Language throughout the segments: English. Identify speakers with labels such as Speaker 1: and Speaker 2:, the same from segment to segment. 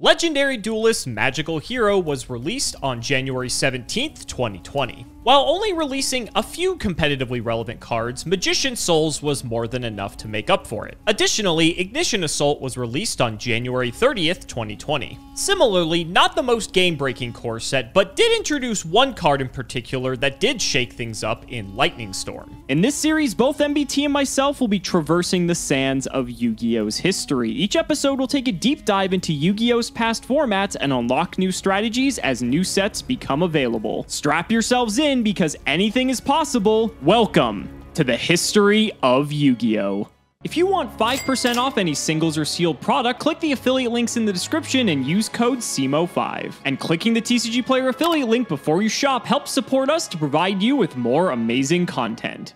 Speaker 1: Legendary Duelist Magical Hero was released on January 17th, 2020. While only releasing a few competitively relevant cards, Magician Souls was more than enough to make up for it. Additionally, Ignition Assault was released on January 30th, 2020. Similarly, not the most game-breaking core set, but did introduce one card in particular that did shake things up in Lightning Storm.
Speaker 2: In this series, both MBT and myself will be traversing the sands of Yu-Gi-Oh's history. Each episode will take a deep dive into Yu-Gi-Oh's past formats and unlock new strategies as new sets become available. Strap yourselves in because anything is possible. Welcome to the history of Yu-Gi-Oh! If you want 5% off any singles or sealed product, click the affiliate links in the description and use code CIMOOOoooo5. And clicking the TCG Player affiliate link before you shop helps support us to provide you with more amazing content.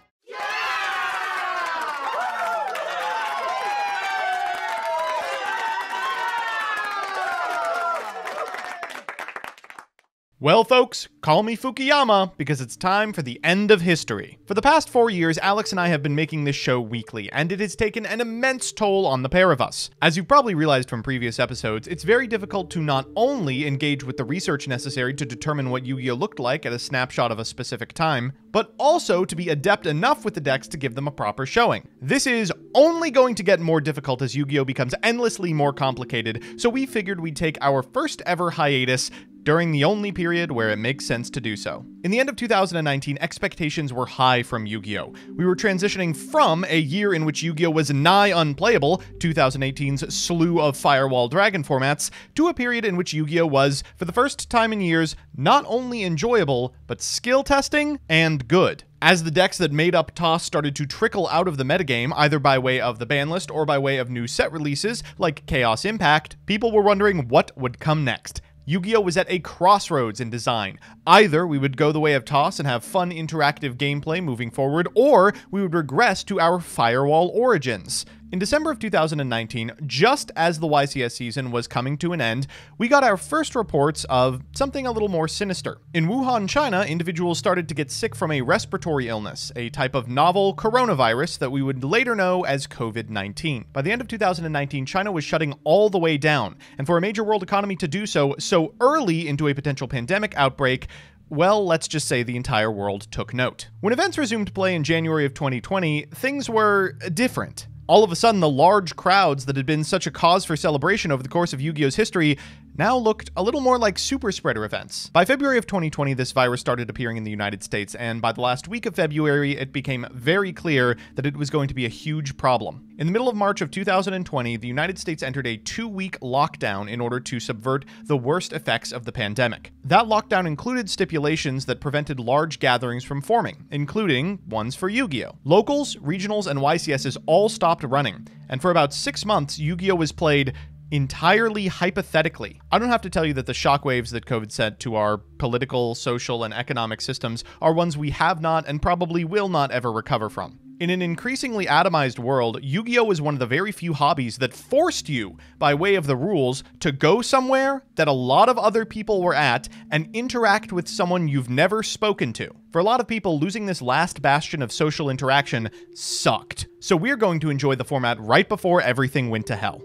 Speaker 3: Well, folks, call me Fukuyama, because it's time for the end of history. For the past 4 years, Alex and I have been making this show weekly, and it has taken an immense toll on the pair of us. As you've probably realized from previous episodes, it's very difficult to not only engage with the research necessary to determine what Yu-Gi-Oh! Looked like at a snapshot of a specific time, but also to be adept enough with the decks to give them a proper showing. This is only going to get more difficult as Yu-Gi-Oh! Becomes endlessly more complicated, so we figured we'd take our first ever hiatus during the only period where it makes sense to do so. In the end of 2019, expectations were high from Yu-Gi-Oh! We were transitioning from a year in which Yu-Gi-Oh! Was nigh unplayable, 2018's slew of Firewall Dragon formats, to a period in which Yu-Gi-Oh! Was, for the first time in years, not only enjoyable, but skill testing and good. As the decks that made up TOS started to trickle out of the metagame, either by way of the ban list or by way of new set releases, like Chaos Impact, people were wondering what would come next. Yu-Gi-Oh! Was at a crossroads in design. Either we would go the way of TOS and have fun interactive gameplay moving forward, or we would regress to our Firewall origins. In December of 2019, just as the YCS season was coming to an end, we got our first reports of something a little more sinister. In Wuhan, China, individuals started to get sick from a respiratory illness, a type of novel coronavirus that we would later know as COVID-19. By the end of 2019, China was shutting all the way down, and for a major world economy to do so early into a potential pandemic outbreak, well, let's just say the entire world took note. When events resumed play in January of 2020, things were different. All of a sudden, the large crowds that had been such a cause for celebration over the course of Yu-Gi-Oh's history now looked a little more like super spreader events. By February of 2020, this virus started appearing in the United States, and by the last week of February, it became very clear that it was going to be a huge problem. In the middle of March of 2020, the United States entered a 2-week lockdown in order to subvert the worst effects of the pandemic. That lockdown included stipulations that prevented large gatherings from forming, including ones for Yu-Gi-Oh! Locals, regionals, and YCSs all stopped running, and for about 6 months, Yu-Gi-Oh! Was played entirely hypothetically. I don't have to tell you that the shockwaves that COVID sent to our political, social, and economic systems are ones we have not and probably will not ever recover from. In an increasingly atomized world, Yu-Gi-Oh! Was one of the very few hobbies that forced you, by way of the rules, to go somewhere that a lot of other people were at and interact with someone you've never spoken to. For a lot of people, losing this last bastion of social interaction sucked. So we're going to enjoy the format right before everything went to hell.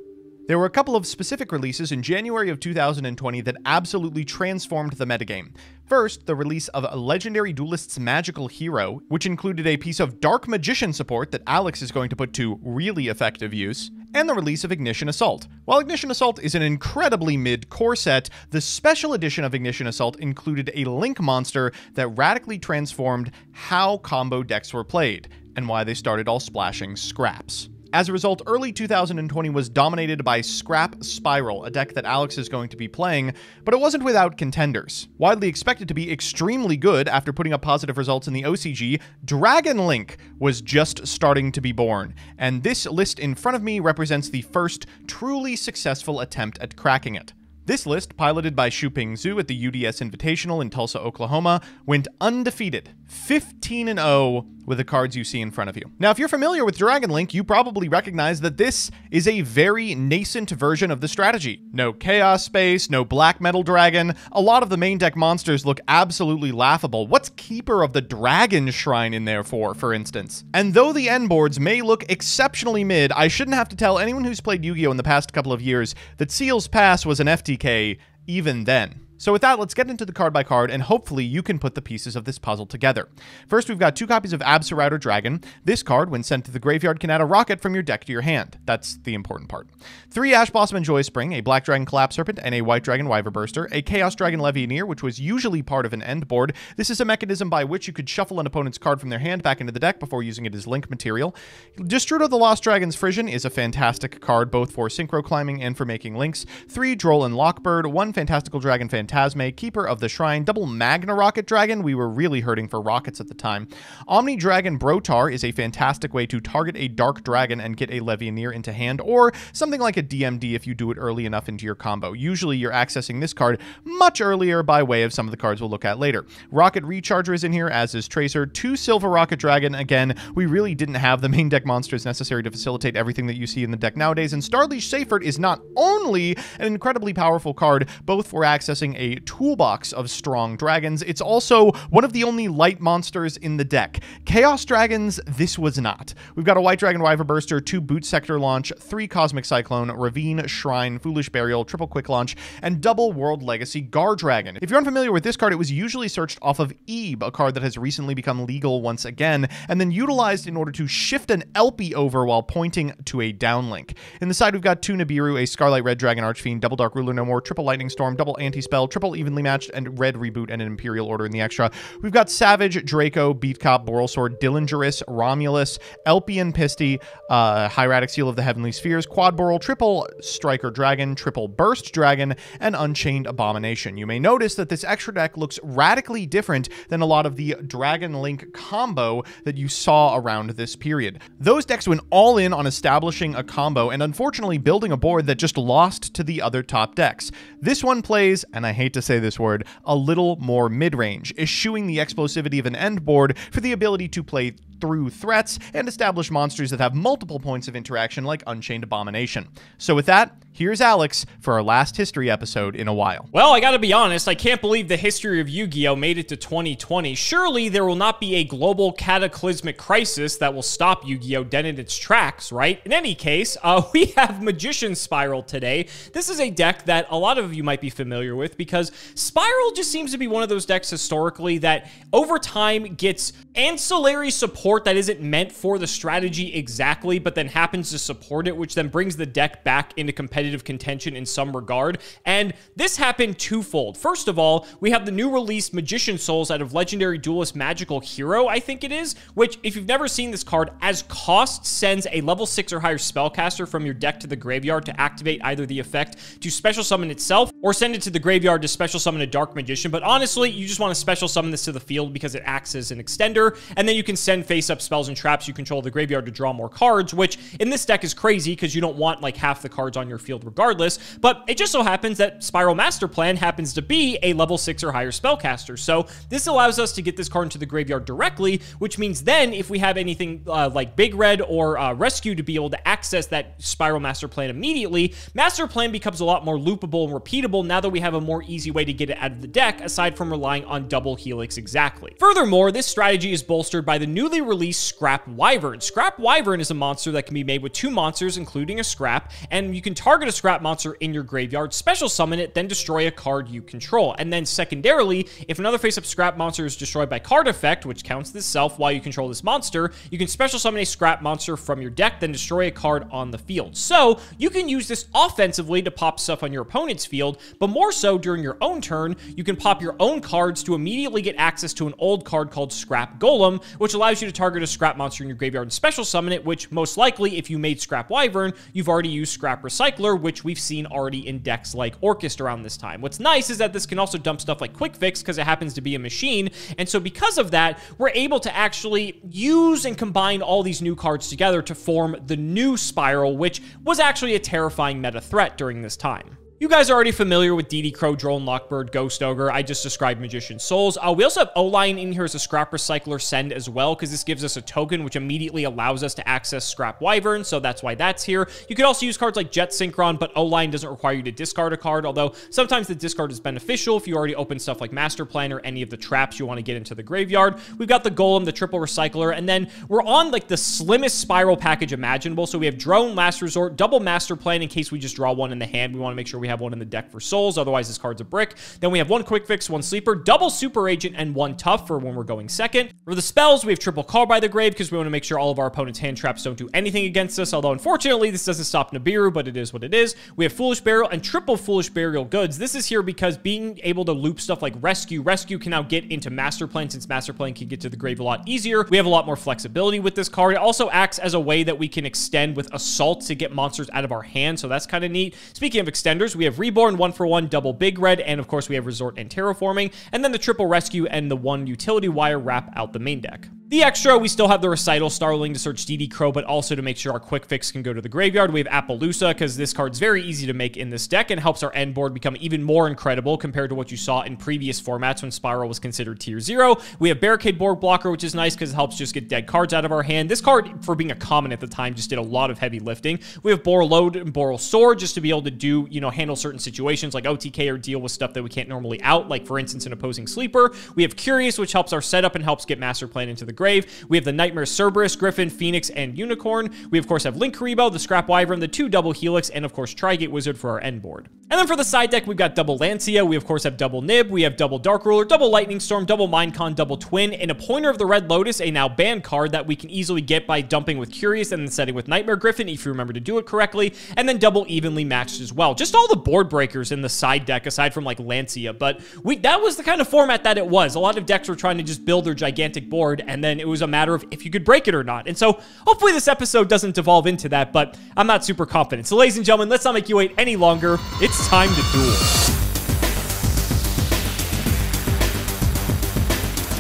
Speaker 3: There were a couple of specific releases in January of 2020 that absolutely transformed the metagame. First, the release of Legendary Duelist's Magical Hero, which included a piece of Dark Magician support that Alex is going to put to really effective use, and the release of Ignition Assault. While Ignition Assault is an incredibly mid-core set, the special edition of Ignition Assault included a Link monster that radically transformed how combo decks were played, and why they started all splashing scraps. As a result, early 2020 was dominated by Scrap Spiral, a deck that Alex is going to be playing, but it wasn't without contenders. Widely expected to be extremely good after putting up positive results in the OCG, Dragon Link was just starting to be born, and this list in front of me represents the first truly successful attempt at cracking it. This list, piloted by Shuping Zhu at the UDS Invitational in Tulsa, Oklahoma, went undefeated, 15-0 with the cards you see in front of you. Now, if you're familiar with Dragon Link, you probably recognize that this is a very nascent version of the strategy. No Chaos Space, no Black Metal Dragon. A lot of the main deck monsters look absolutely laughable. What's Keeper of the Dragon Shrine in there for instance? And though the N boards may look exceptionally mid, I shouldn't have to tell anyone who's played Yu-Gi-Oh! In the past couple of years that Seal's Pass was an FTL 50k even then. So with that, let's get into the card by card, and hopefully you can put the pieces of this puzzle together. First, we've got 2 copies of Absolouter Dragon. This card, when sent to the graveyard, can add a rocket from your deck to your hand. That's the important part. 3 Ash Blossom and Joy Spring, a Black Dragon Collapse Serpent, and a White Dragon Wyverburster, a Chaos Dragon Levianeer, which was usually part of an end board. This is a mechanism by which you could shuffle an opponent's card from their hand back into the deck before using it as link material. Destrudo the Lost Dragon's Frisian is a fantastic card, both for synchro climbing and for making links. 3 Droll and Lockbird, 1 Fantastical Dragon Phantasme, Keeper of the Shrine, double Magna Rocket Dragon. We were really hurting for rockets at the time. Omni Dragon Brotar is a fantastic way to target a Dark Dragon and get a Levianeer into hand, or something like a DMD if you do it early enough into your combo. Usually you're accessing this card much earlier by way of some of the cards we'll look at later. Rocket Recharger is in here, as is Tracer. 2 Silver Rocket Dragon. Again, we really didn't have the main deck monsters necessary to facilitate everything that you see in the deck nowadays, and Starleash Seyfert is not only an incredibly powerful card, both for accessing a toolbox of strong dragons, it's also one of the only light monsters in the deck. Chaos Dragons, this was not. We've got a White Dragon Wyverburster, 2 Boot Sector Launch, 3 Cosmic Cyclone, Ravine, Shrine, Foolish Burial, triple Quick Launch, and double World Legacy Gar Dragon. If you're unfamiliar with this card, it was usually searched off of Ebe, a card that has recently become legal once again, and then utilized in order to shift an LP over while pointing to a downlink. In the side, we've got 2 Nibiru, a Scarlet Red Dragon Archfiend, double Dark Ruler No More, triple Lightning Storm, double Anti-Spell, triple Evenly Matched, and Red Reboot, and an Imperial Order in the extra. We've got Savage, Draco, Beat Cop, Boral Sword, Dillingerous, Romulus, Elpian Pisty, Hieratic Seal of the Heavenly Spheres, Quad Boral, triple Striker Dragon, triple Burst Dragon, and Unchained Abomination. You may notice that this extra deck looks radically different than a lot of the Dragon Link combo that you saw around this period. Those decks went all in on establishing a combo and unfortunately building a board that just lost to the other top decks. This one plays, and I hate to say this word, a little more mid-range, eschewing the explosivity of an end board for the ability to play through threats and establish monsters that have multiple points of interaction like Unchained Abomination. So with that, here's Alex for our last history episode in a while.
Speaker 1: Well, I gotta be honest, I can't believe the history of Yu-Gi-Oh! Made it to 2020. Surely there will not be a global cataclysmic crisis that will stop Yu-Gi-Oh! Dead in its tracks, right? In any case, we have Magician Spiral today. This is a deck that a lot of you might be familiar with because Spiral just seems to be one of those decks historically that over time gets ancillary support that isn't meant for the strategy exactly, but then happens to support it, which then brings the deck back into competitive contention in some regard. And this happened twofold. First of all, we have the new release Magician Souls out of Legendary Duelist Magical Hero, I think it is, which, if you've never seen this card, as cost sends a level 6 or higher spellcaster from your deck to the graveyard to activate either the effect to special summon itself or send it to the graveyard to special summon a Dark Magician. But honestly, you just want to special summon this to the field because it acts as an extender, and then you can send face-up spells and traps you control the graveyard to draw more cards, which in this deck is crazy because you don't want like half the cards on your field regardless. But it just so happens that Spiral Master Plan happens to be a level 6 or higher spellcaster. So this allows us to get this card into the graveyard directly, which means then if we have anything like Big Red or Rescue to be able to access that Spiral Master Plan immediately, Master Plan becomes a lot more loopable and repeatable now that we have a more easy way to get it out of the deck aside from relying on double Helix exactly. Furthermore, this strategy is bolstered by the newly released Scrap Wyvern. Scrap Wyvern is a monster that can be made with 2 monsters, including a Scrap, and you can target a Scrap monster in your graveyard, special summon it, then destroy a card you control. And then secondarily, if another face-up Scrap monster is destroyed by card effect, which counts as itself while you control this monster, you can special summon a Scrap monster from your deck, then destroy a card on the field. So you can use this offensively to pop stuff on your opponent's field, but more so during your own turn, you can pop your own cards to immediately get access to an old card called Scrap Golem, which allows you to target a Scrap monster in your graveyard and special summon it, which most likely, if you made Scrap Wyvern, you've already used Scrap Recycler, which we've seen already in decks like Orchestra around this time. What's nice is that this can also dump stuff like Quick Fix because it happens to be a machine, and so because of that, we're able to actually use and combine all these new cards together to form the new Spiral, which was actually a terrifying meta threat during this time. You guys are already familiar with DD Crow, Drone, Lockbird, Ghost Ogre. I just described Magician Souls. We also have O-Line in here as a Scrap Recycler Send as well, because this gives us a token which immediately allows us to access Scrap Wyvern, so that's why that's here. You could also use cards like Jet Synchron, but O-Line doesn't require you to discard a card, although sometimes the discard is beneficial if you already open stuff like Master Plan or any of the traps you want to get into the graveyard. We've got the Golem, the Triple Recycler, and then we're on like the slimmest Spiral package imaginable, so we have Drone, Last Resort, double Master Plan in case we just draw one in the hand. We want to make sure we have one in the deck for souls. Otherwise, this card's a brick. Then we have 1 quick fix, 1 sleeper, double super agent, and 1 tough for when we're going second. For the spells, we have triple call by the grave because we want to make sure all of our opponent's hand traps don't do anything against us. Although, unfortunately, this doesn't stop Nibiru, but it is what it is. We have Foolish Burial and triple Foolish Burial goods. This is here because being able to loop stuff like Rescue can now get into Master Plan, since Master Plan can get to the grave a lot easier. We have a lot more flexibility with this card. It also acts as a way that we can extend with Assault to get monsters out of our hand, so that's kind of neat. Speaking of extenders, we have Reborn, 1-for-1, double Big Red, and of course we have Resort and Terraforming, and then the triple Rescue and the 1 Utility Wire wrap out the main deck. The extra, we still have the Recital, Starling to search DD Crow, but also to make sure our quick fix can go to the graveyard. We have Appaloosa, because this card's very easy to make in this deck and helps our end board become even more incredible compared to what you saw in previous formats when Spiral was considered tier 0. We have Barricade Board Blocker, which is nice because it helps just get dead cards out of our hand. This card, for being a common at the time, just did a lot of heavy lifting. We have Boral Load and Boral Sword just to be able to do, handle certain situations like OTK or deal with stuff that we can't normally out, like for instance an opposing sleeper. We have Curious, which helps our setup and helps get Master Plan into the grave. We have the Nightmare Cerberus, Griffin, Phoenix, and Unicorn. We, of course, have Link Karibo, the Scrap Wyvern, the 2 double Helix, and, of course, Trigate Wizard for our end board. And then for the side deck, we've got double Lancia. We, of course, have double Nib. We have double Dark Ruler, double Lightning Storm, double Minecon, double Twin, and a Pointer of the Red Lotus, a now banned card that we can easily get by dumping with Curious and then setting with Nightmare Griffin, if you remember to do it correctly, and then double Evenly Matched as well. Just all the board breakers in the side deck, aside from, like, Lancia, but that was the kind of format that it was. A lot of decks were trying to just build their gigantic board, and then it was a matter of if you could break it or not. And so hopefully this episode doesn't devolve into that, but I'm not super confident. So ladies and gentlemen, let's not make you wait any longer. It's time to duel.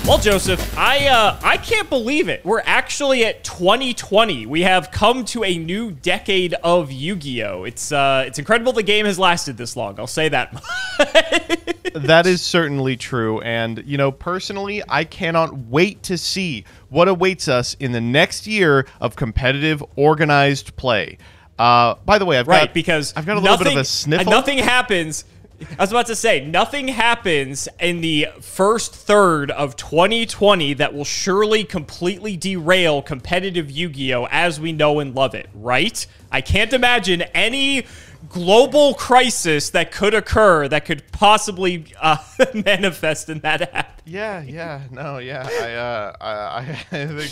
Speaker 1: Well, Joseph, I can't believe it. We're actually at 2020. We have come to a new decade of Yu-Gi-Oh! It's incredible the game has lasted this long. I'll say that.
Speaker 3: That is certainly true. And, personally, I cannot wait to see what awaits us in the next year of competitive, organized play. By the way, I've got a little bit of a sniffle.
Speaker 1: Nothing happens. I was about to say, nothing happens in the first third of 2020 that will surely completely derail competitive Yu-Gi-Oh! As we know and love it, right? I can't imagine any global crisis that could occur that could possibly manifest in that app. I think,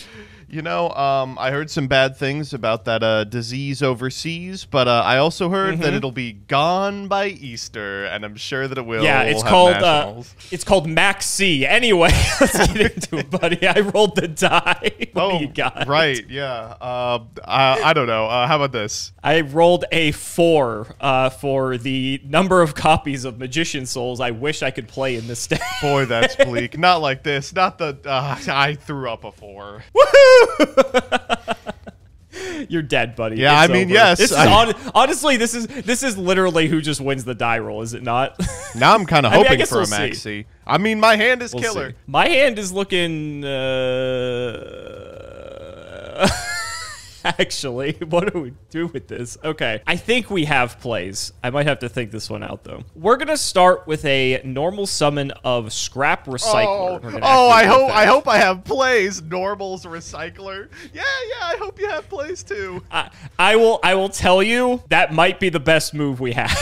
Speaker 1: I heard some bad things about that disease overseas, but I also heard that it'll be gone by Easter, and I'm sure that it will. Yeah, it's called Max C. Anyway, let's get into it, buddy. I rolled the die. What do you got?
Speaker 3: Right, yeah. I don't know. How about this?
Speaker 1: I rolled a 4 for the number of copies of Magician Souls I wish I could play in this deck.
Speaker 3: Boy, that's bleak. Not like this. Not the... I threw up a 4.
Speaker 1: Woohoo! You're dead, buddy.
Speaker 3: Yeah,
Speaker 1: it's
Speaker 3: I mean,
Speaker 1: over.
Speaker 3: yes.
Speaker 1: This is honestly, this is literally who just wins the die roll, is it not?
Speaker 3: Now I'm kind of hoping for a maxi. I mean, my hand is killer.
Speaker 1: See. My hand is looking... Actually, what do we do with this? Okay, I think we have plays. I might have to think this one out, though. We're going to start with a normal summon of Scrap Recycler.
Speaker 3: I hope I have plays. Normal's Recycler. Yeah, I hope you have plays, too.
Speaker 1: I will tell you, that might be the best move we have.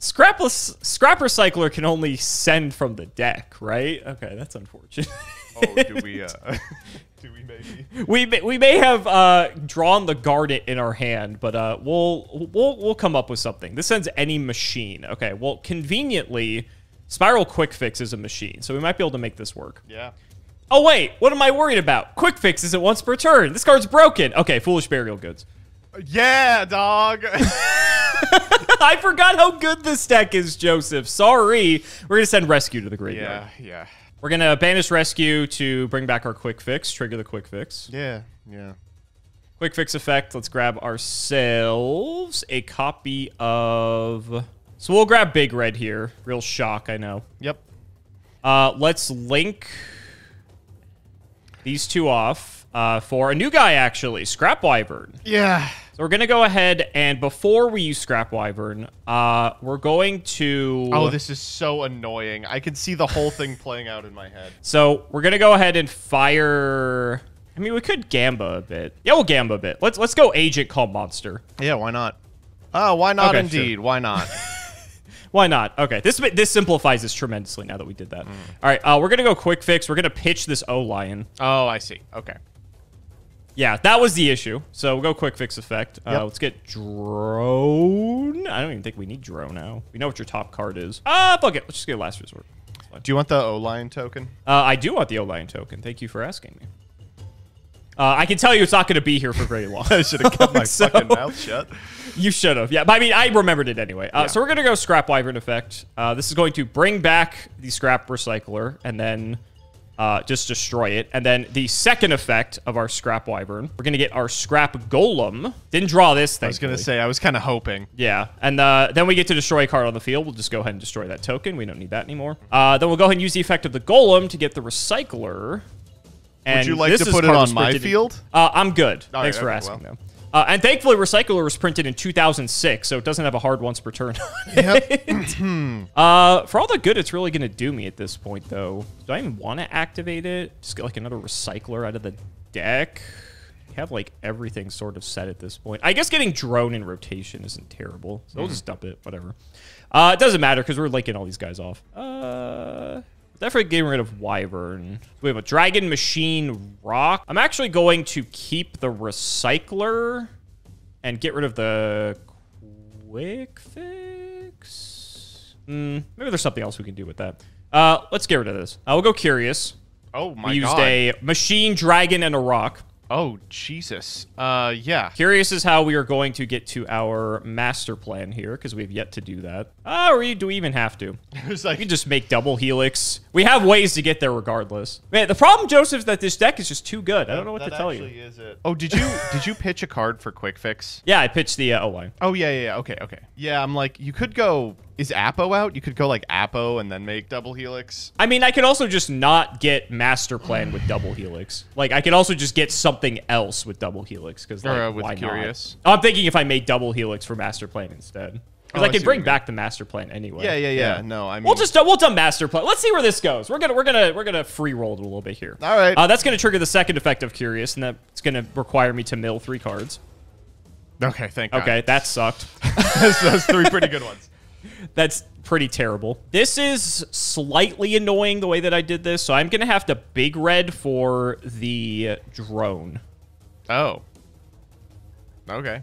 Speaker 1: Scrap Recycler can only send from the deck, right? Okay, that's unfortunate.
Speaker 3: Do we maybe?
Speaker 1: We may have drawn the Garnet in our hand, but we'll come up with something. This sends any machine. Okay, well, conveniently, Spiral Quick Fix is a machine, so we might be able to make this work.
Speaker 3: Yeah.
Speaker 1: Oh, wait, what am I worried about? Quick Fix isn't once per turn. This card's broken. Okay, Foolish Burial Goods.
Speaker 3: Yeah, dog.
Speaker 1: I forgot how good this deck is, Joseph. Sorry. We're going to send Rescue to the graveyard.
Speaker 3: Yeah.
Speaker 1: We're going to banish Rescue to bring back our Quick Fix, trigger the Quick Fix.
Speaker 3: Yeah.
Speaker 1: Quick Fix effect. Let's grab ourselves a copy of... So we'll grab Big Red here. Real shock, I know.
Speaker 3: Yep.
Speaker 1: Let's link these two off for a new guy, actually. Scrap Wyvern.
Speaker 3: Yeah.
Speaker 1: So we're going to go ahead, and before we use Scrap Wyvern, we're going to...
Speaker 3: Oh, this is so annoying. I can see the whole thing playing out in my head.
Speaker 1: So we're going to go ahead and fire... I mean, we could Gamba a bit. Yeah, we'll Gamba a bit. Let's go Agent Call Monster.
Speaker 3: Yeah, why not? Oh, why not
Speaker 1: Okay,
Speaker 3: indeed?
Speaker 1: sure.
Speaker 3: Why not?
Speaker 1: Why not? Okay, this simplifies this tremendously now that we did that. All right, we're going to go quick fix. We're going to pitch this O-Lion.
Speaker 3: Oh, I see. Okay.
Speaker 1: Yeah, that was the issue. So we'll go quick fix effect.
Speaker 3: Yep.
Speaker 1: Let's get drone. I don't even think we need drone now. We know what your top card is. Fuck it. Let's just get last resort.
Speaker 3: Do you want the O-Lion token?
Speaker 1: I do want the O-Lion token. Thank you for asking me. I can tell you it's not going to be here for very long.
Speaker 3: I should have kept my fucking mouth shut.
Speaker 1: You should have. Yeah, but I mean, I remembered it anyway. So we're going to go Scrap Wyvern effect. This is going to bring back the Scrap Recycler and then just destroy it. And then the second effect of our Scrap Wyvern, we're going to get our Scrap Golem. Didn't draw this thing.
Speaker 3: I was going to say, I was kind of hoping.
Speaker 1: Yeah, and then we get to destroy a card on the field. We'll just go ahead and destroy that token. We don't need that anymore. Then we'll go ahead and use the effect of the Golem to get the Recycler. And
Speaker 3: would you like to put it on my field?
Speaker 1: I'm good.
Speaker 3: All
Speaker 1: Thanks
Speaker 3: right,
Speaker 1: for
Speaker 3: okay,
Speaker 1: asking, though. And thankfully, Recycler was printed in 2006, so it doesn't have a hard once per turn on it.
Speaker 3: Yep.
Speaker 1: For all the good it's really going to do me at this point, though, do I even want to activate it? Just get, like, another Recycler out of the deck? We have, like, everything sort of set at this point. I guess getting Drone in rotation isn't terrible, so we'll just dump it, whatever. It doesn't matter, because we're linking all these guys off. Definitely getting rid of Wyvern. We have a Dragon Machine Rock. I'm actually going to keep the Recycler and get rid of the Quick Fix. Maybe there's something else we can do with that. Let's get rid of this. We'll go Curious.
Speaker 3: Oh, my
Speaker 1: We used
Speaker 3: God.
Speaker 1: a Machine, Dragon, and a Rock.
Speaker 3: Oh, Jesus. Yeah.
Speaker 1: Curious is how we are going to get to our master plan here, because we have yet to do that. Or do we even have to?
Speaker 3: It's like,
Speaker 1: We can just make double helix. We have ways to get there regardless. Man, the problem, Joseph, is that this deck is just too good. I don't know what to tell you.
Speaker 3: Is it. Oh, did you pitch a card for Quick Fix?
Speaker 1: Yeah, I pitched the O-Line.
Speaker 3: Oh, yeah. Okay. Yeah, I'm like, you could go... Is Apo out? You could go like Apo and then make double helix.
Speaker 1: I mean, I could also just not get master plan with double helix. Like, I could also just get something else with double helix. Because, like,
Speaker 3: with
Speaker 1: why
Speaker 3: Curious.
Speaker 1: not? I'm thinking if I made double helix for master plan instead. Because
Speaker 3: Oh,
Speaker 1: I
Speaker 3: I
Speaker 1: can
Speaker 3: see
Speaker 1: bring
Speaker 3: what you
Speaker 1: back the master plan anyway.
Speaker 3: Yeah. No, I mean...
Speaker 1: We'll dump master plan. Let's see where this goes. We're gonna free roll it a little bit here.
Speaker 3: All right.
Speaker 1: That's gonna trigger the second effect of Curious, and that's gonna require me to mill 3 cards.
Speaker 3: Okay, thank God.
Speaker 1: Okay, that sucked.
Speaker 3: Those 3 pretty good ones.
Speaker 1: That's pretty terrible. This is slightly annoying the way that I did this, so I'm gonna have to big red for the drone.
Speaker 3: Oh. Okay.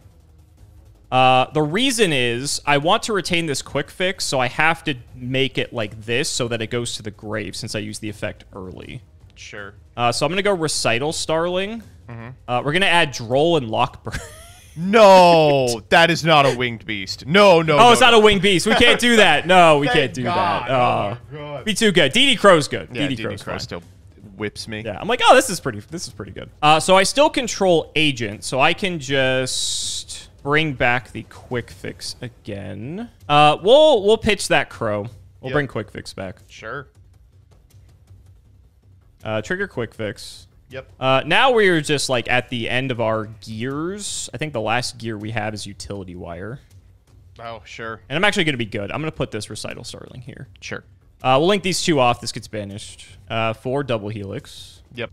Speaker 1: The reason is I want to retain this quick fix, so I have to make it like this so that it goes to the grave since I used the effect early.
Speaker 3: Sure.
Speaker 1: So I'm going to go Recital Starling. We're going to add Droll and Lockbird.
Speaker 3: No, that is not a winged beast. No.
Speaker 1: It's not a winged beast. We can't do that. No, we
Speaker 3: Thank
Speaker 1: can't do
Speaker 3: God.
Speaker 1: that.
Speaker 3: Oh, my God.
Speaker 1: Be too good. DD Crow's good.
Speaker 3: Yeah,
Speaker 1: DD
Speaker 3: DD
Speaker 1: Crow's
Speaker 3: Crow
Speaker 1: fine.
Speaker 3: still whips me.
Speaker 1: Yeah, I'm like, oh, this is pretty good. So I still control Agent, so I can just bring back the quick fix again. We'll pitch that Crow. We'll bring quick fix back.
Speaker 3: Sure.
Speaker 1: Trigger quick fix.
Speaker 3: Yep.
Speaker 1: Now we're just like at the end of our gears. I think the last gear we have is Utility Wire.
Speaker 3: Oh, sure.
Speaker 1: And I'm actually going to be good. I'm going to put this Recital Starling here.
Speaker 3: Sure.
Speaker 1: We'll link these 2 off. This gets banished. For double Helix.
Speaker 3: Yep.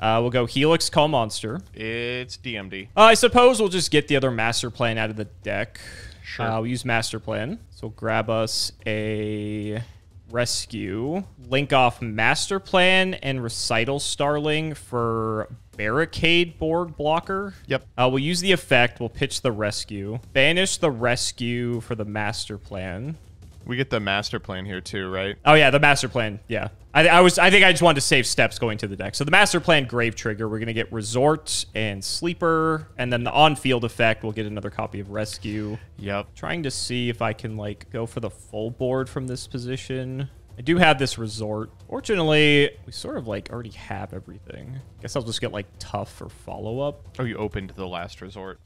Speaker 1: We'll go Helix Call Monster.
Speaker 3: It's DMD.
Speaker 1: I suppose we'll just get the other Master Plan out of the deck.
Speaker 3: Sure.
Speaker 1: We'll use Master Plan. So grab us a Rescue. Link off Master Plan and Recital Starling for Barricade Board Blocker.
Speaker 3: Yep.
Speaker 1: We'll use the effect. We'll pitch the Rescue. Banish the Rescue for the Master Plan.
Speaker 3: We get the master plan here too, right?
Speaker 1: Oh yeah, the master plan. Yeah, I think I just wanted to save steps going to the deck. So the master plan grave trigger, we're gonna get Resort and Sleeper, and then the on-field effect, we'll get another copy of Rescue.
Speaker 3: Yep.
Speaker 1: Trying to see if I can like go for the full board from this position. I do have this Resort. Fortunately, we sort of like already have everything. Guess I'll just get like Tough for follow-up.
Speaker 3: Oh, you opened the last resort.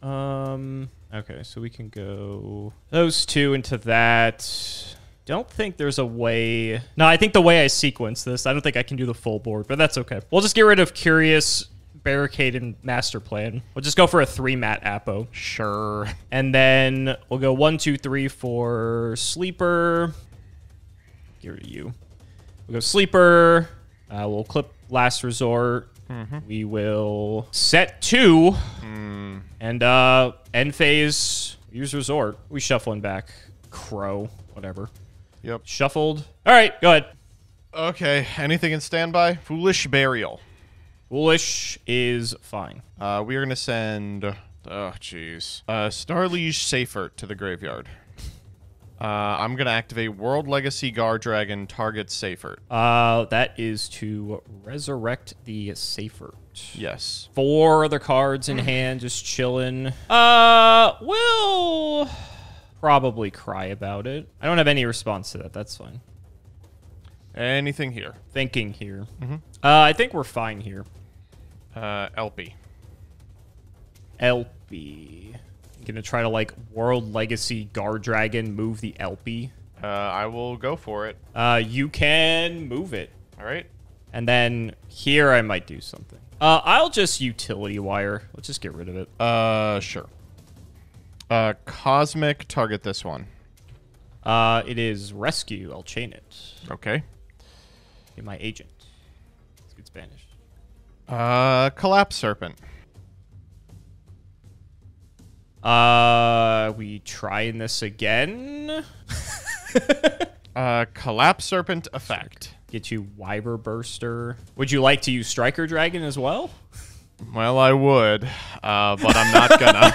Speaker 1: Okay, so we can go those 2 into that. Don't think there's a way. No, I think the way I sequence this, I don't think I can do the full board, but that's okay. We'll just get rid of Curious, Barricade, and Master Plan. We'll just go for a 3-mat Apo.
Speaker 3: Sure.
Speaker 1: And then we'll go 1, 2, 3 for Sleeper. Get rid of you. We'll go Sleeper. We'll clip Last Resort. We will set 2. And end phase, Use resort. We shuffling back. Crow. Whatever.
Speaker 3: Yep.
Speaker 1: Shuffled. All right, go ahead.
Speaker 3: Okay, anything in standby? Foolish Burial.
Speaker 1: Foolish is fine.
Speaker 3: We are going to send... Oh, jeez. Starliege Seifert to the graveyard. I'm going to activate World Legacy Guard Dragon, target Seifert.
Speaker 1: That is to resurrect the Seifert.
Speaker 3: Yes.
Speaker 1: 4 other cards in hand, just chilling. We'll probably cry about it. I don't have any response to that. That's fine.
Speaker 3: Anything here?
Speaker 1: Thinking here. I think we're fine here.
Speaker 3: LP.
Speaker 1: LP. Gonna try to, like, World Legacy Guard Dragon, move the LP.
Speaker 3: I will go for it.
Speaker 1: You can move it.
Speaker 3: All right.
Speaker 1: And then here I might do something. I'll just utility wire. Let's just get rid of it.
Speaker 3: Sure. Cosmic, target this one.
Speaker 1: It is rescue. I'll chain it.
Speaker 3: Okay.
Speaker 1: Be my agent. It's good Spanish.
Speaker 3: Collapse Serpent.
Speaker 1: We trying this again?
Speaker 3: Collapse Serpent effect.
Speaker 1: Get you Wyver Burster. Would you like to use Striker Dragon as well?
Speaker 3: Well, I would, but I'm not gonna.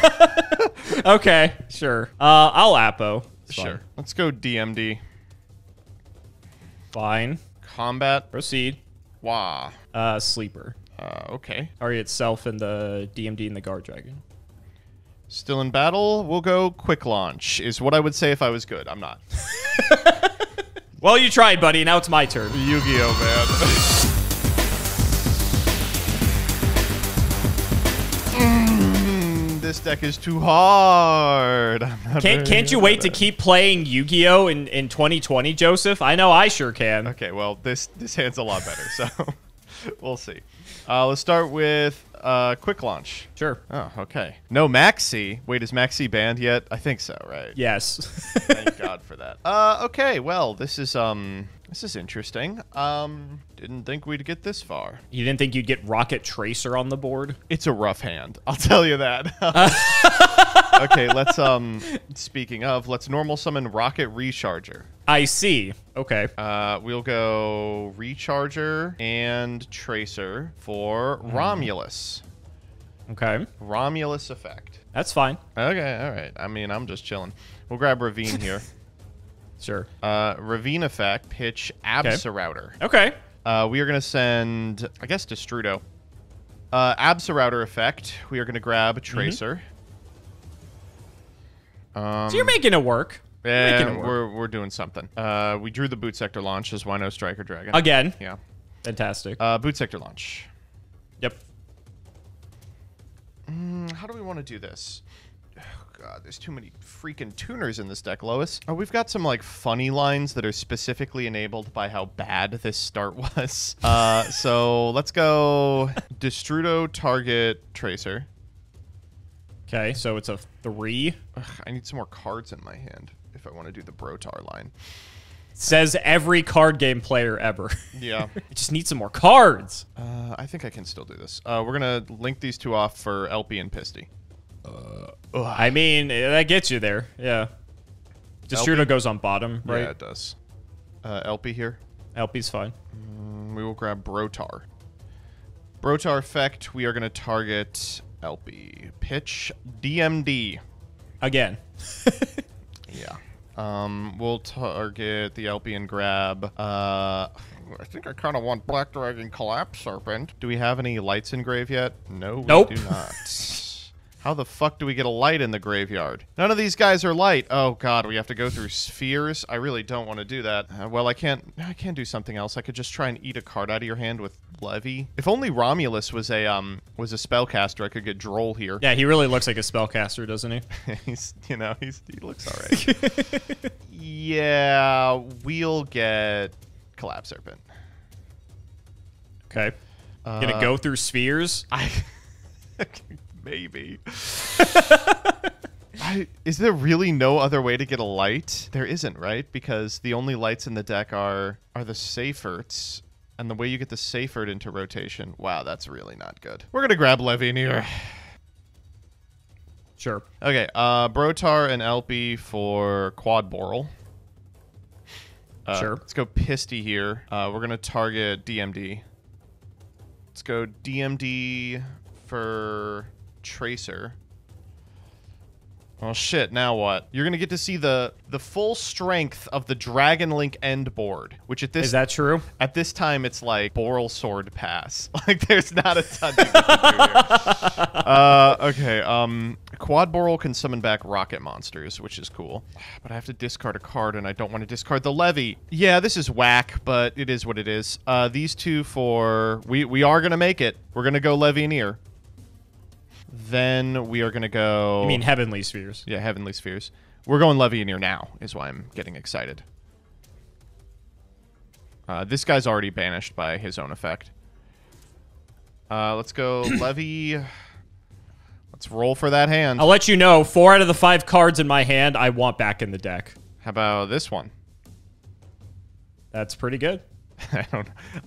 Speaker 1: Okay, sure. I'll Apo. It's
Speaker 3: Sure.
Speaker 1: fine.
Speaker 3: Let's go DMD.
Speaker 1: Fine.
Speaker 3: Combat.
Speaker 1: Proceed.
Speaker 3: Wah.
Speaker 1: Sleeper.
Speaker 3: Okay.
Speaker 1: Target itself and the DMD and the Guard Dragon.
Speaker 3: Still in battle. We'll go Quick Launch, is what I would say if I was good. I'm not.
Speaker 1: Well, you tried, buddy. Now it's my turn.
Speaker 3: Yu-Gi-Oh, man. This deck is too hard.
Speaker 1: Can't you wait to keep playing Yu-Gi-Oh in 2020, Joseph? I know I sure can.
Speaker 3: Okay, well, this hand's a lot better, so we'll see. Let's start with Quick Launch.
Speaker 1: Sure.
Speaker 3: Oh, okay. No Maxi. Wait, is Maxi banned yet? I think so, right?
Speaker 1: Yes.
Speaker 3: Thank God for that. Okay, well, this is interesting. Didn't think we'd get this far.
Speaker 1: You didn't think you'd get Rocket Tracer on the board?
Speaker 3: It's a rough hand, I'll tell you that. Okay, let's speaking of, let's normal summon Rocket Recharger.
Speaker 1: I see. Okay.
Speaker 3: We'll go Recharger and Tracer for Romulus.
Speaker 1: Okay.
Speaker 3: Romulus effect.
Speaker 1: That's fine.
Speaker 3: Okay, all right. I mean, I'm just chilling. We'll grab Ravine here.
Speaker 1: Sure.
Speaker 3: Ravine effect, pitch Absolouter.
Speaker 1: Okay.
Speaker 3: We are going to send, I guess, Destrudo. Absolouter effect, we are going to grab Tracer.
Speaker 1: So you're making it work.
Speaker 3: Yeah, we're doing something. We drew the Boot Sector launch as Wino Striker Dragon.
Speaker 1: Again.
Speaker 3: Yeah.
Speaker 1: Fantastic.
Speaker 3: Boot Sector launch.
Speaker 1: Yep.
Speaker 3: How do we want to do this? Oh, God, there's too many freaking tuners in this deck, Lois. Oh, we've got some, like, funny lines that are specifically enabled by how bad this start was. So let's go Destrudo, target, Tracer.
Speaker 1: Okay, so it's a 3.
Speaker 3: Ugh, I need some more cards in my hand if I want to do the Brotar line.
Speaker 1: Says every card game player ever.
Speaker 3: Yeah.
Speaker 1: I just need some more cards.
Speaker 3: I think I can still do this. We're going to link these two off for LP and Pisty.
Speaker 1: I mean, that gets you there. Yeah. Destrudo goes on bottom, right?
Speaker 3: Yeah, it does. LP here.
Speaker 1: LP's fine.
Speaker 3: We will grab Brotar. Brotar effect, we are going to target LP. Pitch DMD.
Speaker 1: Again.
Speaker 3: Yeah. We'll target the LP and grab. I think I kind of want Black Dragon Collapse Serpent. Do we have any lights in grave yet? No,
Speaker 1: Nope.
Speaker 3: We do not. How the fuck do we get a light in the graveyard? None of these guys are light. Oh god, we have to go through spheres. I really don't want to do that. Well, I can't do something else. I could just try and eat a card out of your hand with Levy. If only Romulus was a spellcaster, I could get Droll here.
Speaker 1: Yeah, he really looks like a spellcaster, doesn't he?
Speaker 3: He looks all right. Yeah, we'll get Collapse Serpent.
Speaker 1: Okay. Gonna go through spheres?
Speaker 3: Maybe. Is there really no other way to get a light? There isn't, right? Because the only lights in the deck are the Seiferts, and the way you get the Seifert into rotation. Wow, that's really not good. We're gonna grab Levineer.
Speaker 1: Sure.
Speaker 3: Okay, Brotar and Elpie for quad boral.
Speaker 1: Sure.
Speaker 3: Let's go Pisty here. We're going to target DMD. Let's go DMD for Tracer. Oh shit, now what? You're going to get to see the full strength of the Dragon Link end board, which at this...
Speaker 1: Is that true?
Speaker 3: At this time, it's like Boral Sword Pass. Like, there's not a ton you can do here. Okay, Quad Boral can summon back rocket monsters, which is cool. But I have to discard a card, and I don't want to discard the Levy. Yeah, this is whack, but it is what it is. These two for... We are going to make it. We're going to go Levianeer. Then we are going to go...
Speaker 1: You mean Heavenly Spheres?
Speaker 3: Yeah, Heavenly Spheres. We're going Levianeer now, is why I'm getting excited. This guy's already banished by his own effect. Let's go Levy. Let's roll for that hand.
Speaker 1: I'll let you know, 4 out of the 5 cards in my hand I want back in the deck.
Speaker 3: How about this one?
Speaker 1: That's pretty good.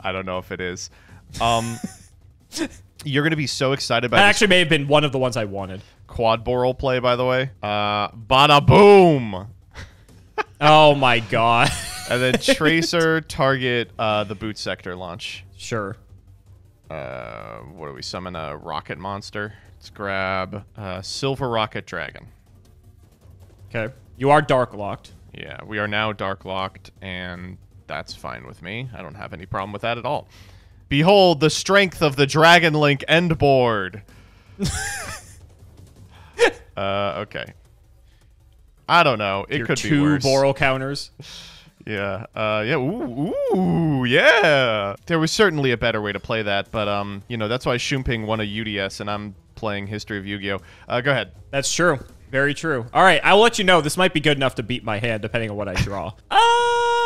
Speaker 3: I don't know if it is. You're going to be so excited by
Speaker 1: That
Speaker 3: this
Speaker 1: actually may have been one of the ones I wanted.
Speaker 3: quad boral play, by the way. Bada boom!
Speaker 1: Oh my god.
Speaker 3: And then Tracer, target the boot sector launch.
Speaker 1: Sure.
Speaker 3: What do we summon? A rocket monster. Let's grab Silver Rocket Dragon.
Speaker 1: Okay. You are dark locked.
Speaker 3: Yeah, we are now dark locked, and that's fine with me. I don't have any problem with that at all. Behold the strength of the Dragon Link end board. Okay. I don't know. It could be worse.
Speaker 1: 2 Boral counters.
Speaker 3: Yeah. Yeah. Ooh. Yeah. There was certainly a better way to play that, but you know, that's why Shumping won a UDS, and I'm playing History of Yu-Gi-Oh. Go ahead.
Speaker 1: That's true. Very true. All right, I will let you know. This might be good enough to beat my hand, depending on what I draw.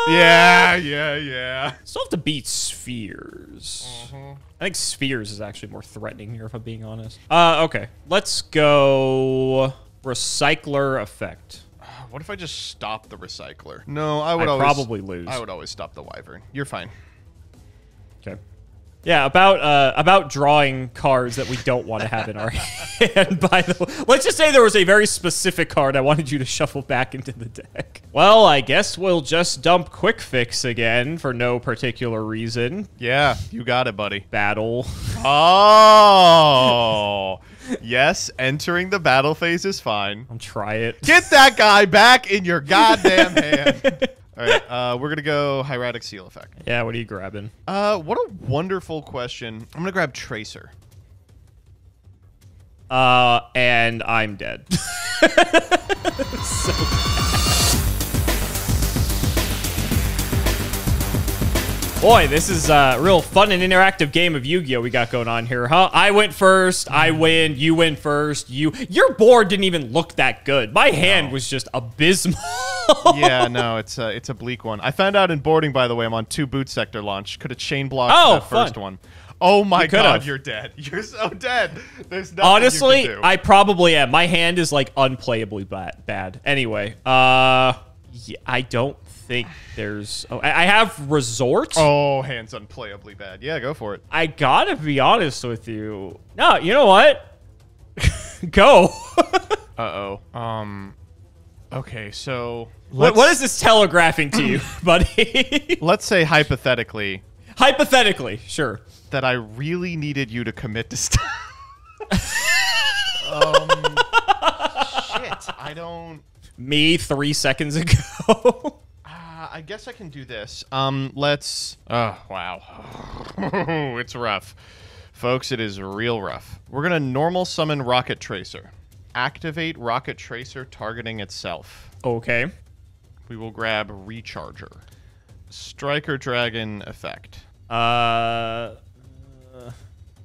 Speaker 3: Yeah.
Speaker 1: Still have to beat Spheres. I think Spheres is actually more threatening here, if I'm being honest. Okay. Let's go Recycler Effect.
Speaker 3: What if I just stop the Recycler? No, I'd
Speaker 1: probably lose.
Speaker 3: I would always stop the Wyvern. You're fine.
Speaker 1: Okay. Yeah, about drawing cards that we don't want to have in our hand, by the way. Let's just say there was a very specific card I wanted you to shuffle back into the deck. Well, I guess we'll just dump Quick Fix again for no particular reason.
Speaker 3: Yeah, you got it, buddy.
Speaker 1: Battle.
Speaker 3: Oh. Yes, entering the battle phase is fine.
Speaker 1: I'll try it.
Speaker 3: Get that guy back in your goddamn hand. All right, we're going to go Hieratic Seal Effect.
Speaker 1: Yeah, what are you grabbing?
Speaker 3: What a wonderful question. I'm going to grab Tracer.
Speaker 1: And I'm dead. So boy, this is a real fun and interactive game of Yu-Gi-Oh! We got going on here, huh? I went first, I win, you win first, your board didn't even look that good. My hand was just abysmal.
Speaker 3: Yeah, no, it's a bleak one. I found out in boarding, by the way, I'm on 2 boot sector launch. Could have chain blocked that first one. Oh my god, you're dead. You're so dead. There's nothing
Speaker 1: honestly,
Speaker 3: you can do.
Speaker 1: I probably am. My hand is like unplayably bad. Anyway, yeah, I don't think there's... Oh, I have Resort.
Speaker 3: Oh, hand's unplayably bad. Yeah, go for it.
Speaker 1: I gotta be honest with you. No, you know what? Go.
Speaker 3: Uh-oh. Okay, so...
Speaker 1: What is this telegraphing to you, buddy?
Speaker 3: Let's say hypothetically...
Speaker 1: Hypothetically, sure.
Speaker 3: That I really needed you to commit to stuff. Shit, I don't...
Speaker 1: Me 3 seconds ago.
Speaker 3: I guess I can do this. Let's... Oh, wow. It's rough. Folks, it is real rough. We're going to normal summon Rocket Tracer. Activate Rocket Tracer targeting itself.
Speaker 1: Okay.
Speaker 3: We will grab Recharger. Striker Dragon effect.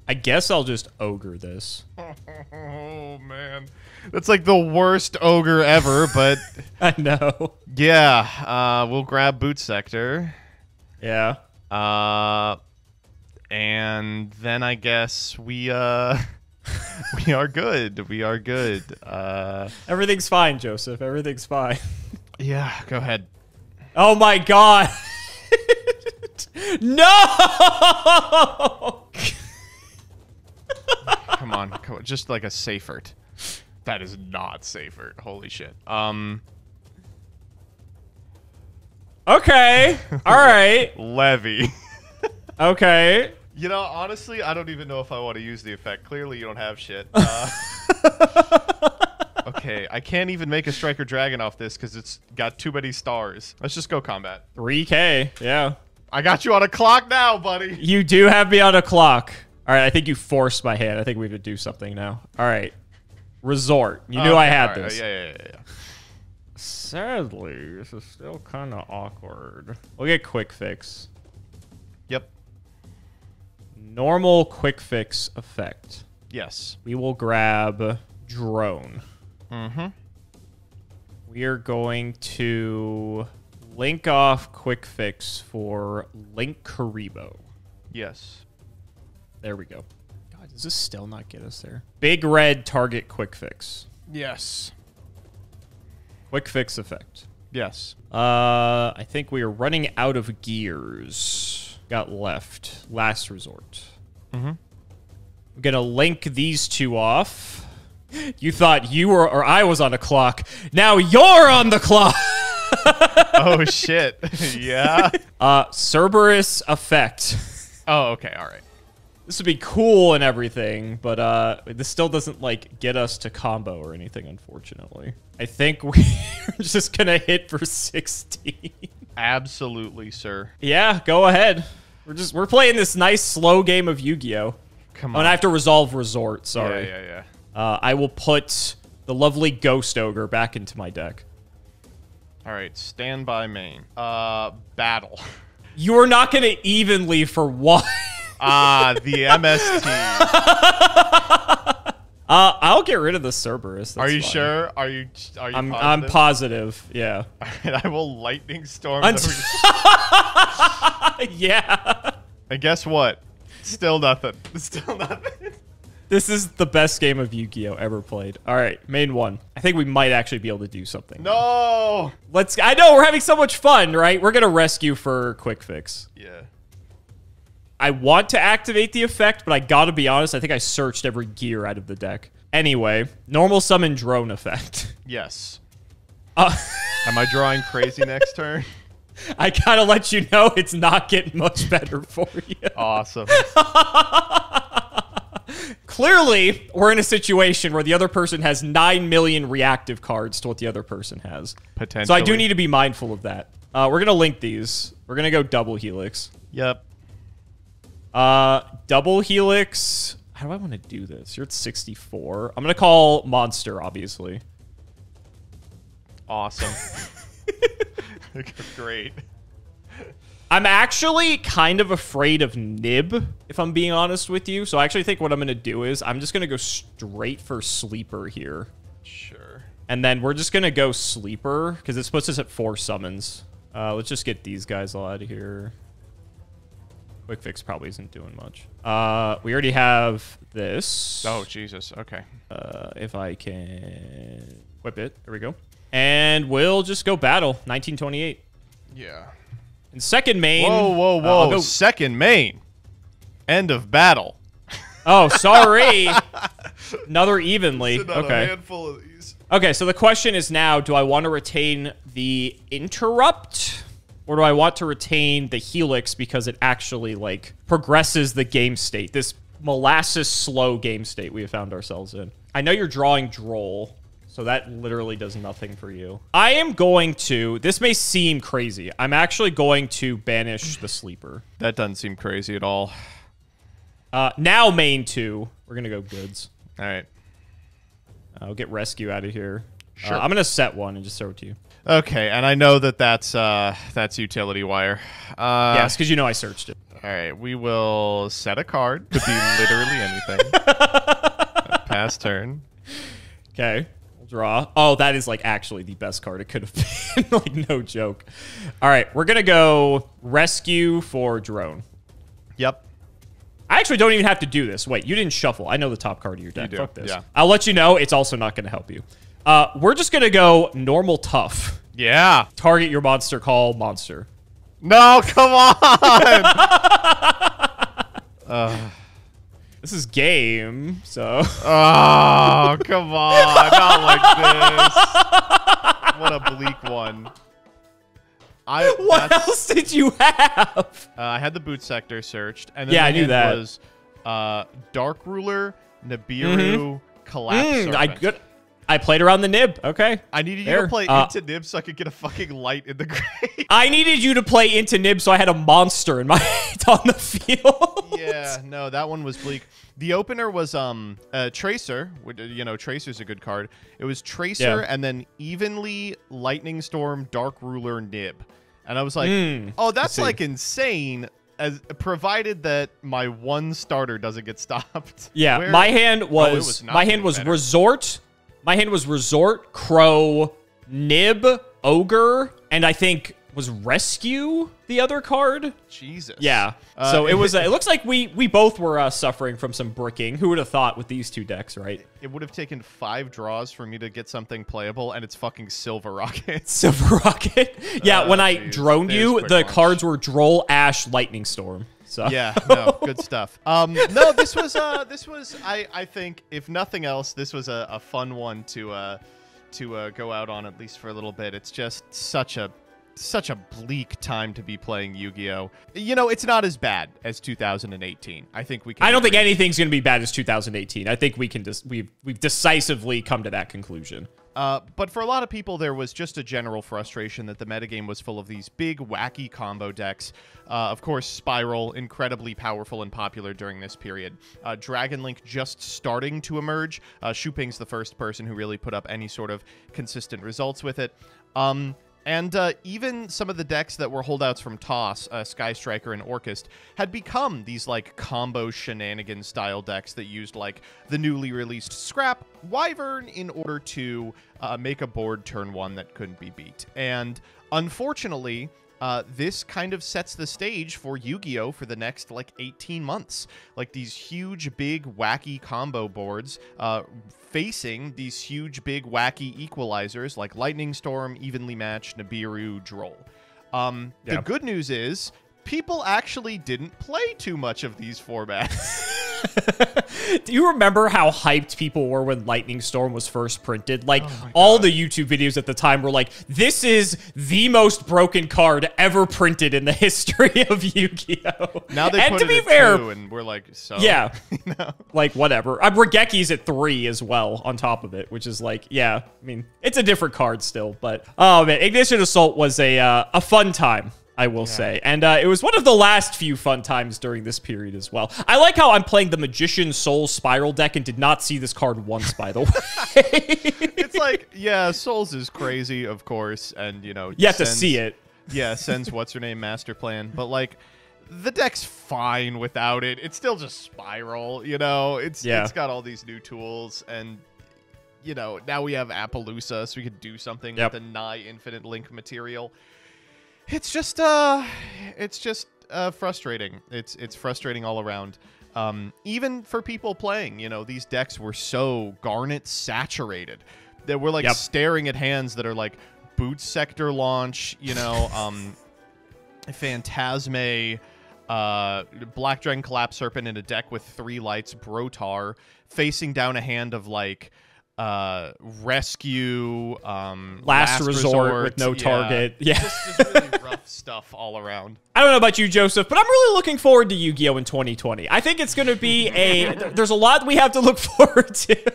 Speaker 1: I guess I'll just ogre this.
Speaker 3: Oh, man. That's like the worst ogre ever, but...
Speaker 1: I know.
Speaker 3: Yeah, we'll grab Boot Sector.
Speaker 1: Yeah.
Speaker 3: And then I guess we are good. We are good.
Speaker 1: Everything's fine, Joseph. Everything's fine.
Speaker 3: Yeah, go ahead.
Speaker 1: Oh my god. No!
Speaker 3: Come on, just like a Seifert. That is not safer. Holy shit.
Speaker 1: Okay. All right.
Speaker 3: Levy.
Speaker 1: Okay.
Speaker 3: You know, honestly, I don't even know if I want to use the effect. Clearly, you don't have shit. Okay, I can't even make a Striker Dragon off this because it's got too many stars. Let's just go combat.
Speaker 1: 3K. Yeah.
Speaker 3: I got you on a clock now, buddy.
Speaker 1: You do have me on a clock. All right. I think you forced my hand. I think we have to do something now. All right. Resort. You knew I had this.
Speaker 3: Yeah.
Speaker 1: Sadly, this is still kind of awkward. We'll get quick fix.
Speaker 3: Yep.
Speaker 1: Normal quick fix effect.
Speaker 3: Yes.
Speaker 1: We will grab drone.
Speaker 3: Mm-hmm.
Speaker 1: We are going to link off quick fix for Link Karibo.
Speaker 3: Yes.
Speaker 1: There we go. God, does this still not get us there? Big red target quick fix.
Speaker 3: Yes.
Speaker 1: Quick fix effect.
Speaker 3: Yes.
Speaker 1: I think we are running out of gears. Got left. Last resort.
Speaker 3: Mm-hmm.
Speaker 1: I'm gonna link these two off. You thought you were, or I was on a clock. Now you're on the clock.
Speaker 3: Oh shit. Yeah.
Speaker 1: Cerberus effect.
Speaker 3: Oh, okay. All right.
Speaker 1: This would be cool and everything, but this still doesn't like get us to combo or anything, unfortunately. I think we're just gonna hit for 16.
Speaker 3: Absolutely, sir.
Speaker 1: Yeah, go ahead. We're playing this nice slow game of Yu-Gi-Oh.
Speaker 3: Come
Speaker 1: Oh,
Speaker 3: on.
Speaker 1: and I have to resolve resort. Sorry.
Speaker 3: Yeah.
Speaker 1: I will put the lovely Ghost Ogre back into my deck.
Speaker 3: All right. Stand by main. Battle.
Speaker 1: You're not gonna even leave for one.
Speaker 3: The MST.
Speaker 1: I'll get rid of the Cerberus. That's
Speaker 3: Are you
Speaker 1: fine.
Speaker 3: sure? Are you positive?
Speaker 1: I'm positive. Yeah.
Speaker 3: I will lightning storm.
Speaker 1: Yeah.
Speaker 3: And guess what? Still nothing. Still nothing.
Speaker 1: This is the best game of Yu-Gi-Oh ever played. All right, main one. I think we might actually be able to do something.
Speaker 3: No.
Speaker 1: I know we're having so much fun, right? We're gonna rescue for quick fix.
Speaker 3: Yeah.
Speaker 1: I want to activate the effect, but I gotta be honest, I think I searched every gear out of the deck. Anyway, normal summon drone effect.
Speaker 3: Yes. Am I drawing crazy next turn?
Speaker 1: I gotta let you know it's not getting much better for you.
Speaker 3: Awesome.
Speaker 1: Clearly, we're in a situation where the other person has 9 million reactive cards to what the other person has.
Speaker 3: Potentially.
Speaker 1: So I do need to be mindful of that. We're gonna link these. We're gonna go double helix.
Speaker 3: Yep.
Speaker 1: Double helix. How do I want to do this? You're at 64. I'm gonna call monster, obviously.
Speaker 3: Awesome. Great.
Speaker 1: I'm actually kind of afraid of Nib, if I'm being honest with you. So I actually think what I'm gonna do is I'm just gonna go straight for sleeper here.
Speaker 3: Sure.
Speaker 1: And then we're just gonna go sleeper because it puts us at 4 summons. Let's just get these guys all out of here. Quick fix probably isn't doing much. We already have this.
Speaker 3: Oh, Jesus. Okay.
Speaker 1: If I can whip it. There we go. And we'll just go battle. 1928.
Speaker 3: Yeah.
Speaker 1: And second main.
Speaker 3: Whoa.
Speaker 1: I'll go.
Speaker 3: Second main. End of battle.
Speaker 1: Oh, sorry. Another evenly.
Speaker 3: Sitting on a
Speaker 1: Okay.
Speaker 3: handful of these.
Speaker 1: Okay, so the question is now, do I want to retain the interrupt? Or do I want to retain the helix because it actually, like, progresses the game state? This molasses slow game state we have found ourselves in. I know you're drawing Droll, so that literally does nothing for you. I am going to... This may seem crazy. I'm actually going to banish the sleeper.
Speaker 3: That doesn't seem crazy at all.
Speaker 1: Now main 2. We're going to go goods.
Speaker 3: All right.
Speaker 1: I'll get rescue out of here.
Speaker 3: Sure.
Speaker 1: I'm going to set one and just throw it to you.
Speaker 3: Okay, and I know that that's utility wire.
Speaker 1: Yes, because you know I searched it.
Speaker 3: All right, we will set a card. Could be literally anything. Pass turn.
Speaker 1: Okay, we'll draw. Oh, that is like actually the best card it could have been. Like, no joke. All right, we're going to go rescue for drone.
Speaker 3: Yep.
Speaker 1: I actually don't even have to do this. Wait, you didn't shuffle. I know the top card of your deck.
Speaker 3: You do,
Speaker 1: Fuck this.
Speaker 3: yeah.
Speaker 1: I'll let you know. It's also not going to help you. We're just going to go normal tough.
Speaker 3: Yeah.
Speaker 1: Target your monster, call monster.
Speaker 3: No, come on.
Speaker 1: This is game, so.
Speaker 3: Oh, come on. Not like this. What a bleak one.
Speaker 1: What else did you have?
Speaker 3: I had the boot sector searched. And then
Speaker 1: Yeah, I knew that.
Speaker 3: Was Dark Ruler, Nibiru, Collapse Serpent.
Speaker 1: I played around the nib. Okay.
Speaker 3: I needed you to play into nib so I could get a fucking light in the grave.
Speaker 1: I needed you to play into nib so I had a monster in my on the field.
Speaker 3: Yeah, no, that one was bleak. The opener was Tracer. You know, Tracer's a good card. It was Tracer and then evenly Lightning Storm, Dark Ruler, Nib. And I was like, oh, that's like insane. As provided that my one starter doesn't get stopped.
Speaker 1: Yeah, my hand was Resort. My hand was Resort, Crow, Nib, Ogre, and I think was Rescue the other card.
Speaker 3: Jesus.
Speaker 1: Yeah. So it was. It looks like we both were suffering from some bricking. Who would have thought with these two decks, right?
Speaker 3: It would have taken 5 draws for me to get something playable, and it's fucking Silver Rocket.
Speaker 1: Silver Rocket. Yeah. When I droned you, the cards were Droll, Ash, Lightning Storm. So.
Speaker 3: Yeah, no, good stuff. No, this was I think if nothing else, this was a fun one to go out on, at least for a little bit. It's just such a bleak time to be playing Yu-Gi-Oh. You know, it's not as bad as 2018. I think we can.
Speaker 1: I don't think anything's going to be bad as 2018. I think we can we've decisively come to that conclusion.
Speaker 3: But for a lot of people, there was just a general frustration that the metagame was full of these big, wacky combo decks. Of course, Spiral, incredibly powerful and popular during this period. Dragon Link just starting to emerge. Shuping's the first person who really put up any sort of consistent results with it. And even some of the decks that were holdouts from Toss, Sky Striker and Orchist, had become these like combo shenanigans style decks that used like the newly released Scrap Wyvern in order to make a board turn 1 that couldn't be beat. And unfortunately, this kind of sets the stage for Yu-Gi-Oh! For the next, like, 18 months. Like, these huge, big, wacky combo boards facing these huge, big, wacky equalizers like Lightning Storm, Evenly Matched, Nibiru, Droll. The good news is people actually didn't play too much of these formats.
Speaker 1: Do you remember how hyped people were when Lightning Storm was first printed? Like, all the YouTube videos at the time were like, this is the most broken card ever printed in the history of Yu-Gi-Oh!
Speaker 3: Now they put
Speaker 1: to be
Speaker 3: it
Speaker 1: fair,
Speaker 3: at 2, and we're like, so.
Speaker 1: Yeah.
Speaker 3: You know?
Speaker 1: Like, whatever. Rageki's at 3 as well, on top of it, which is like, yeah, I mean, it's a different card still, but, oh man, Ignition Assault was a fun time, I will say. And it was one of the last few fun times during this period as well. I like how I'm playing the Magician Soul Spiral deck and did not see this card once, by the way.
Speaker 3: It's like, yeah, Souls is crazy, of course, and, you know...
Speaker 1: You have to see it.
Speaker 3: Yeah, sends What's-Her-Name Master Plan, but, like, the deck's fine without it. It's still just Spiral, you know? It's got all these new tools, and... You know, now we have Appaloosa, so we could do something with the nigh infinite link material. It's just frustrating. It's frustrating all around. Even for people playing, you know, these decks were so Garnet saturated that we're like staring at hands that are like Boot Sector Launch, you know, Phantasme, Black Dragon Collapse Serpent in a deck with 3 lights, Brotar, facing down a hand of like Rescue,
Speaker 1: Last Resort with no target. Yeah.
Speaker 3: Just really rough stuff all around.
Speaker 1: I don't know about you, Joseph, but I'm really looking forward to Yu-Gi-Oh! In 2020. I think it's going to be there's a lot we have to look forward to.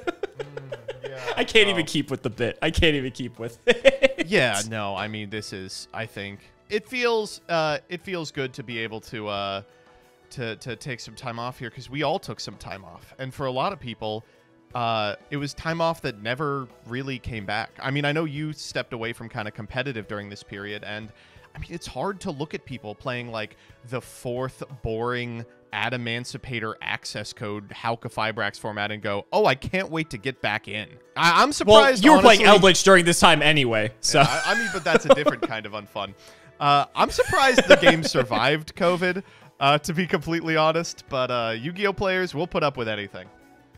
Speaker 1: I can't even keep with the bit. I can't even keep with it.
Speaker 3: Yeah, no, I mean, this is, I think, it feels good to be able to take some time off here, because we all took some time off. And for a lot of people, it was time off that never really came back. I mean, I know you stepped away from kind of competitive during this period, and I mean, it's hard to look at people playing like the 4th boring Adamancipator access code Hauka Fibrax format and go, oh, I can't wait to get back in. I'm surprised.
Speaker 1: Well, you were playing Eldritch during this time anyway, so.
Speaker 3: Yeah, I mean, but that's a different kind of unfun. I'm surprised the game survived COVID, to be completely honest, but Yu-Gi-Oh! Players will put up with anything.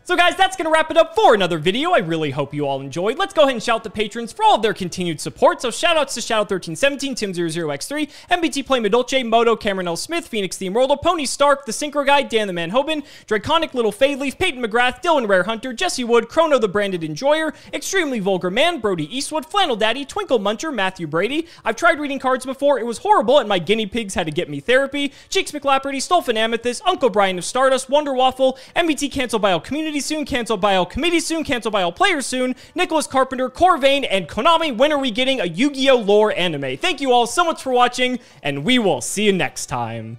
Speaker 1: So guys, that's going to wrap it up for another video. I really hope you all enjoyed. Let's go ahead and shout out the patrons for all of their continued support. So shoutouts to Shadow1317, Tim00x3, MBT Play Medolce, Moto, Cameron L. Smith, Phoenix Theme World, Pony Stark, The Synchro Guy, Dan the Man Hoban, Draconic Little Fadeleaf, Peyton McGrath, Dylan Rare Hunter, Jesse Wood, Chrono the Branded Enjoyer, Extremely Vulgar Man, Brody Eastwood, Flannel Daddy, Twinkle Muncher, Matthew Brady. I've tried reading cards before. It was horrible, and my guinea pigs had to get me therapy. Cheeks McLapperty, Stolfin Amethyst, Uncle Brian of Stardust, Wonder Waffle, MBT Cancel by All Community soon, Cancel by All Committee soon, Cancel by All Players soon, Nicholas Carpenter, Corvain, and Konami. When are we getting a Yu-Gi-Oh! Lore anime? Thank you all so much for watching, and we will see you next time.